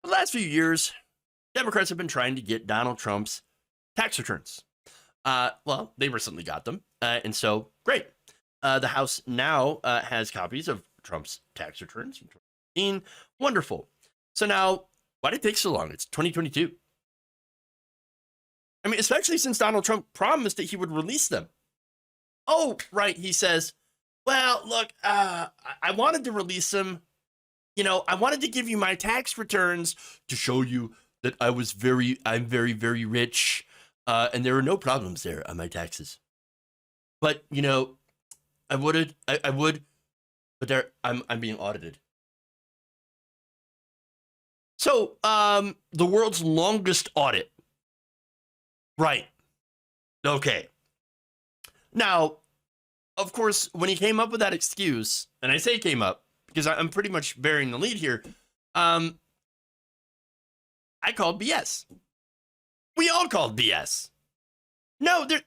For the last few years, Democrats have been trying to get Donald Trump's tax returns. Well, they recently got them, and so great. The House now has copies of Trump's tax returns from 2018. Wonderful. So now, why did it take so long? It's 2022. I mean, especially since Donald Trump promised that he would release them. Oh, right. He says, well, look, I wanted to release them. You know, I wanted to give you my tax returns to show you that I'm very, very rich. And there are no problems there on my taxes. But, you know, I would, but I'm being audited. So, the world's longest audit. Right. Okay. Now, of course, when he came up with that excuse, and I say came up because I'm pretty much bearing the lead here, I called BS. We all called BS. No, there.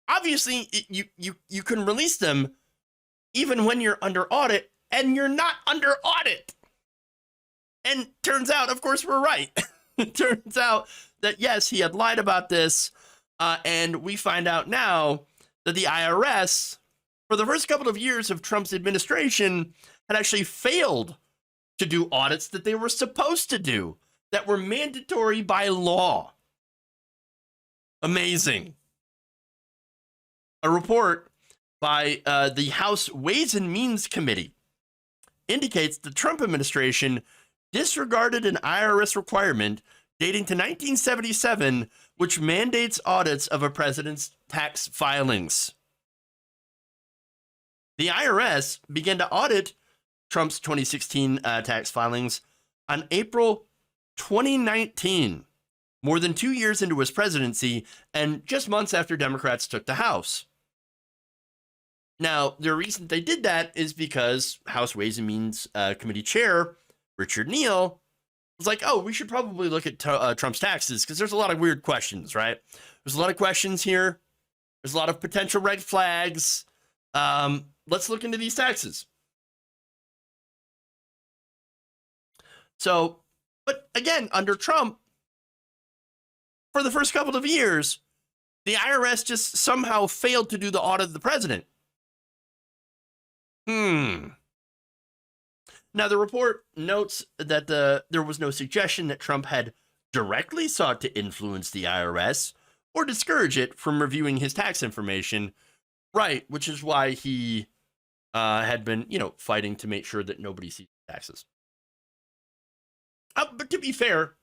Obviously, you can release them even when you're under audit, and you're not under audit. And turns out, of course, we're right. It turns out that, yes, he had lied about this, and we find out now that the IRS, for the first couple of years of Trump's administration, had actually failed to do audits that they were supposed to do, that were mandatory by law. Amazing. A report by the House Ways and Means Committee indicates the Trump administration disregarded an IRS requirement dating to 1977, which mandates audits of a president's tax filings. The IRS began to audit Trump's 2016 tax filings on April 2019, more than 2 years into his presidency and just months after Democrats took the House. Now, the reason they did that is because House Ways and Means Committee Chair Richard Neal was like, oh, we should probably look at Trump's taxes because there's a lot of weird questions, right? There's a lot of questions here. There's a lot of potential red flags. Let's look into these taxes. So, but again, under Trump, for the first couple of years, the IRS just somehow failed to do the audit of the president. Now, the report notes that there was no suggestion that Trump had directly sought to influence the IRS or discourage it from reviewing his tax information, right, which is why he had been, fighting to make sure that nobody sees taxes. But to be fair,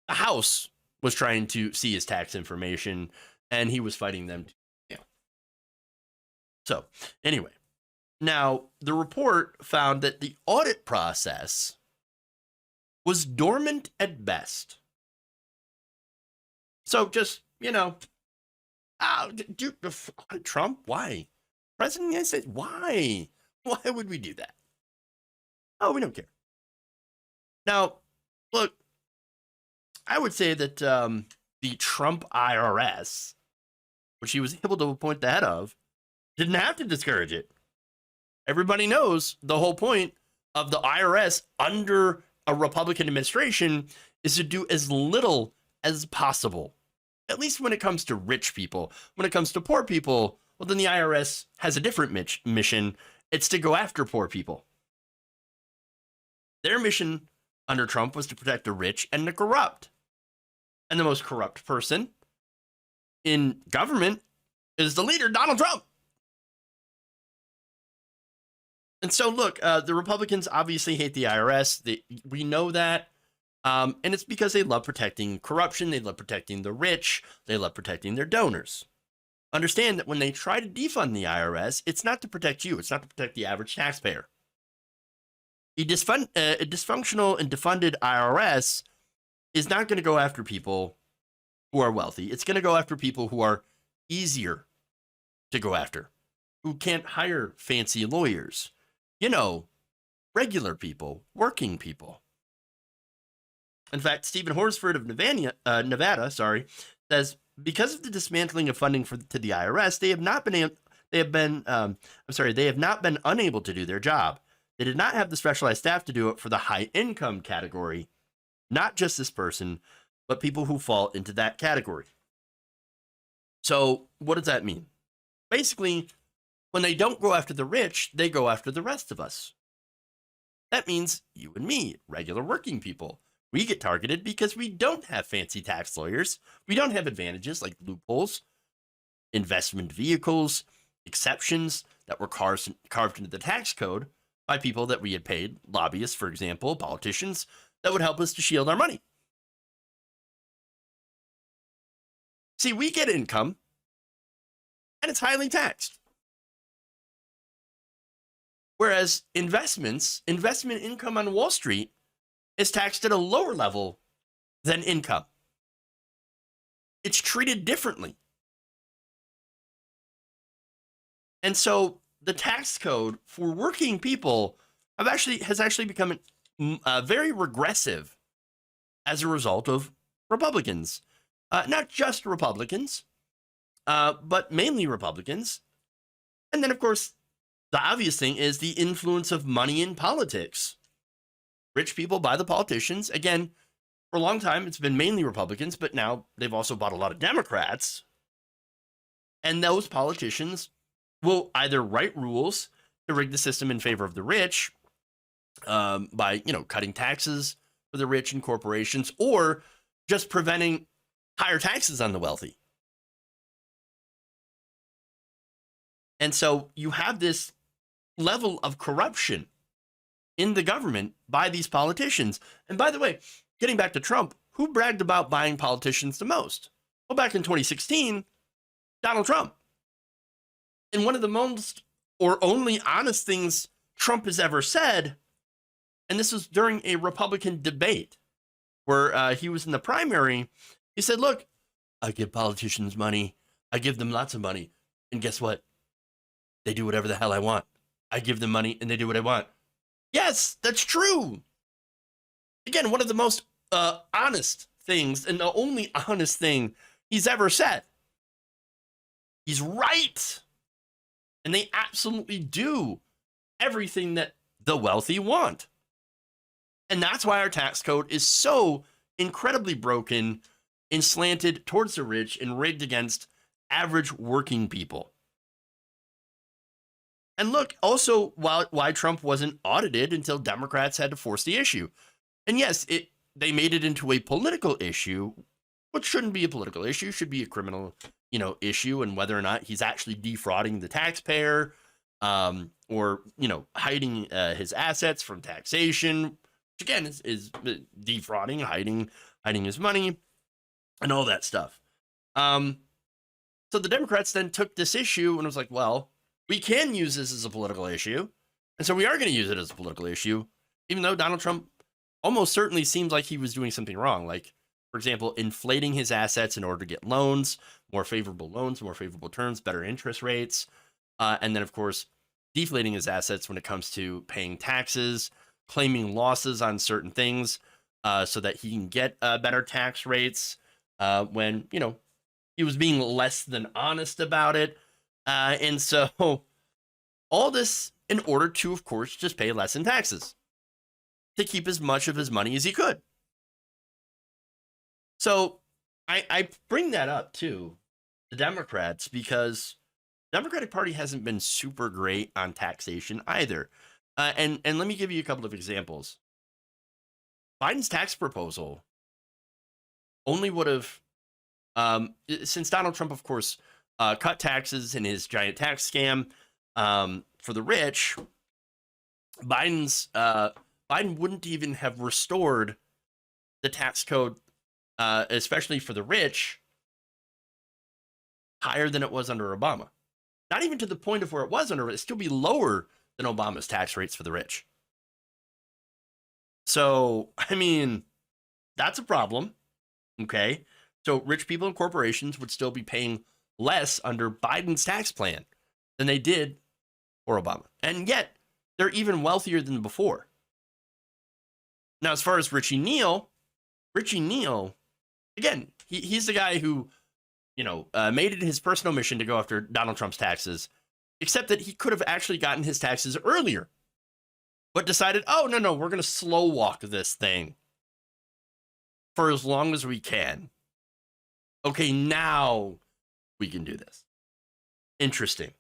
the House was trying to see his tax information, and he was fighting them. So, anyway. Now, the report found that the audit process was dormant at best. So just, Trump, why? President of the United States, why? Why would we do that? Oh, we don't care. Now, look, I would say that the Trump IRS, which he was able to appoint the head of, didn't have to discourage it. Everybody knows the whole point of the IRS under a Republican administration is to do as little as possible, at least when it comes to rich people. When it comes to poor people, well, then the IRS has a different mission. It's to go after poor people. Their mission under Trump was to protect the rich and the corrupt. And the most corrupt person in government is the leader, Donald Trump. And so, look, the Republicans obviously hate the IRS. We know that. And it's because they love protecting corruption. They love protecting the rich. They love protecting their donors. Understand that when they try to defund the IRS, it's not to protect you. It's not to protect the average taxpayer. A dysfunctional and defunded IRS is not going to go after people who are wealthy. It's going to go after people who are easier to go after, who can't hire fancy lawyers. Regular people, working people. In fact, Stephen Horsford of Nevada, says because of the dismantling of funding to the IRS, they have not been unable to do their job. They did not have the specialized staff to do it for the high income category Not just this person, but people who fall into that category. So what does that mean? Basically, when they don't go after the rich, they go after the rest of us. That means you and me, regular working people. We get targeted because we don't have fancy tax lawyers. We don't have advantages like loopholes, investment vehicles, exceptions that were carved into the tax code by people that we had paid, lobbyists, for example, politicians, that would help us to shield our money. See, we get income, and it's highly taxed. Whereas investment income on Wall Street is taxed at a lower level than income. It's treated differently. And so the tax code for working people has actually become very regressive as a result of Republicans. Not just Republicans, but mainly Republicans. And then, of course, the obvious thing is the influence of money in politics. Rich people buy the politicians. Again, for a long time, it's been mainly Republicans, but now they've also bought a lot of Democrats. And those politicians will either write rules to rig the system in favor of the rich by, cutting taxes for the rich and corporations, or just preventing higher taxes on the wealthy. And so you have this level of corruption in the government by these politicians. And by the way, getting back to Trump, who bragged about buying politicians the most? Well, back in 2016, Donald Trump. And one of the most or only honest things Trump has ever said, and this was during a Republican debate where he was in the primary, he said, look, I give politicians money. I give them lots of money. And guess what? They do whatever the hell I want. I give them money and they do what I want. Yes, that's true. Again, one of the most honest things and the only honest thing he's ever said. He's right. And they absolutely do everything that the wealthy want. And that's why our tax code is so incredibly broken and slanted towards the rich and rigged against average working people. And look, also, why Trump wasn't audited until Democrats had to force the issue. And yes, they made it into a political issue, which shouldn't be a political issue, should be a criminal, issue, and whether or not he's actually defrauding the taxpayer, or hiding his assets from taxation, which again is defrauding, hiding his money, and all that stuff. So the Democrats then took this issue and was like, well, we can use this as a political issue. And so we are going to use it as a political issue, even though Donald Trump almost certainly seems like he was doing something wrong. Like, for example, inflating his assets in order to get loans, more favorable terms, better interest rates. And then, of course, deflating his assets when it comes to paying taxes, claiming losses on certain things so that he can get better tax rates when, he was being less than honest about it. And so all this in order to, of course, just pay less in taxes to keep as much of his money as he could. So I bring that up to the Democrats because the Democratic Party hasn't been super great on taxation either. And let me give you a couple of examples. Biden's tax proposal only would have, since Donald Trump, of course, cut taxes in his giant tax scam for the rich, Biden wouldn't even have restored the tax code, especially for the rich, higher than it was under Obama. Not even to the point of where it was under, it'd still be lower than Obama's tax rates for the rich. So, I mean, that's a problem. Okay. So rich people and corporations would still be paying less under Biden's tax plan than they did for Obama. And yet they're even wealthier than before. Now, as far as Richie Neal, again, he's the guy who, made it his personal mission to go after Donald Trump's taxes, except that he could have actually gotten his taxes earlier, but decided, oh, no, we're going to slow walk this thing. for as long as we can. Okay, now we can do this. Interesting.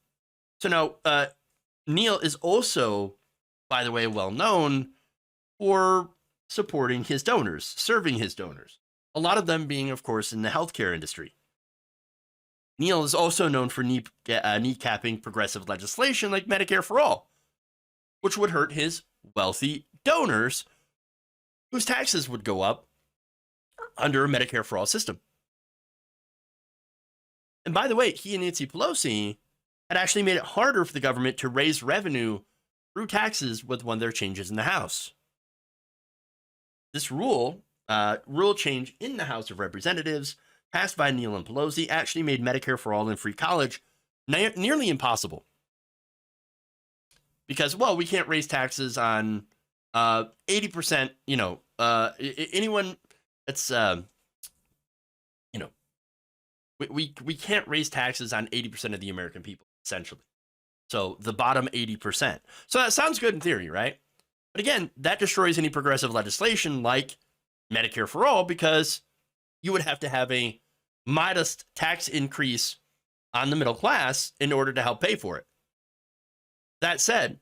So now, Neil is also, by the way, well known for supporting his donors, serving his donors. A lot of them being, of course, in the healthcare industry. Neil is also known for kneecapping progressive legislation like Medicare for All, which would hurt his wealthy donors whose taxes would go up under a Medicare for All system. And by the way, he and Nancy Pelosi had actually made it harder for the government to raise revenue through taxes with one of their changes in the House. This rule change in the House of Representatives, passed by Neil and Pelosi, actually made Medicare for All and free college nearly impossible. Because, well, we can't raise taxes on 80%, anyone that's, we can't raise taxes on 80% of the American people, essentially. So the bottom 80%. So that sounds good in theory, right? But again, that destroys any progressive legislation like Medicare for All, because you would have to have a modest tax increase on the middle class in order to help pay for it. That said,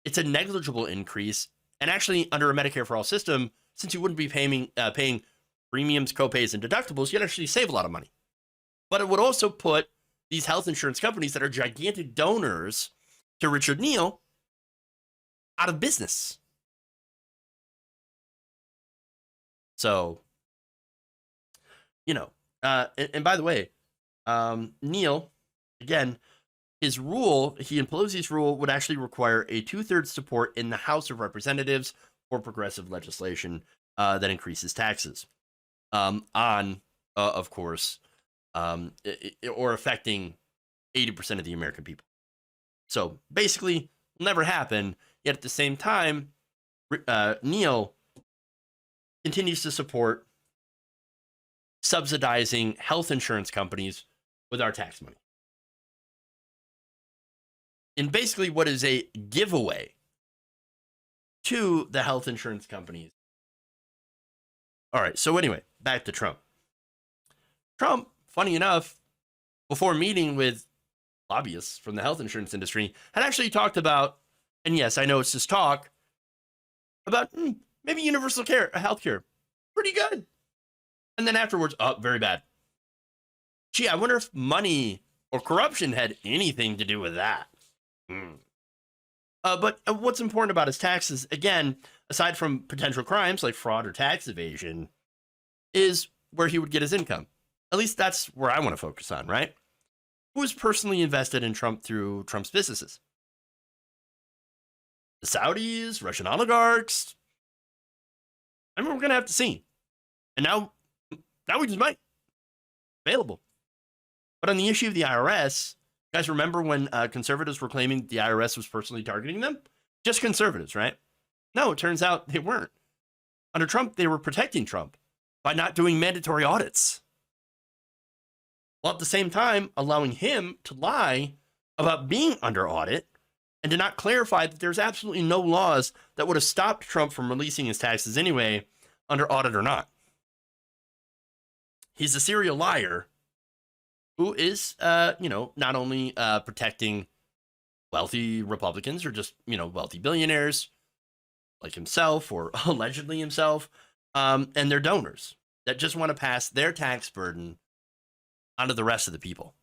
it's a negligible increase, and actually under a Medicare for All system, since you wouldn't be paying premiums, copays, and deductibles, you'd actually save a lot of money. But it would also put these health insurance companies that are gigantic donors to Richard Neal out of business. So, and by the way, Neal, again, his rule, he and Pelosi's rule, would actually require a 2/3 support in the House of Representatives for progressive legislation that increases taxes on, of course, or affecting 80% of the American people. So basically, will never happen. Yet at the same time, Neal continues to support subsidizing health insurance companies with our tax money. In basically what is a giveaway to the health insurance companies. All right, so anyway, back to Trump. Trump, funny enough, before meeting with lobbyists from the health insurance industry, had actually talked about, and yes, I know it's just talk, about maybe universal health care. Pretty good. And then afterwards, very bad. Gee, I wonder if money or corruption had anything to do with that. But what's important about his taxes, again, aside from potential crimes like fraud or tax evasion, is where he would get his income. At least that's where I want to focus on, right? Who is personally invested in Trump through Trump's businesses? The Saudis, Russian oligarchs? I mean, we're going to have to see. And now we just might. Available. But on the issue of the IRS, you guys remember when conservatives were claiming the IRS was personally targeting them? Just conservatives, right? No, it turns out they weren't. Under Trump, they were protecting Trump by not doing mandatory audits, while at the same time allowing him to lie about being under audit and to not clarify that there's absolutely no laws that would have stopped Trump from releasing his taxes anyway, under audit or not. He's a serial liar who is, not only protecting wealthy Republicans or just, wealthy billionaires like himself or allegedly himself, and their donors that just want to pass their tax burden onto the rest of the people.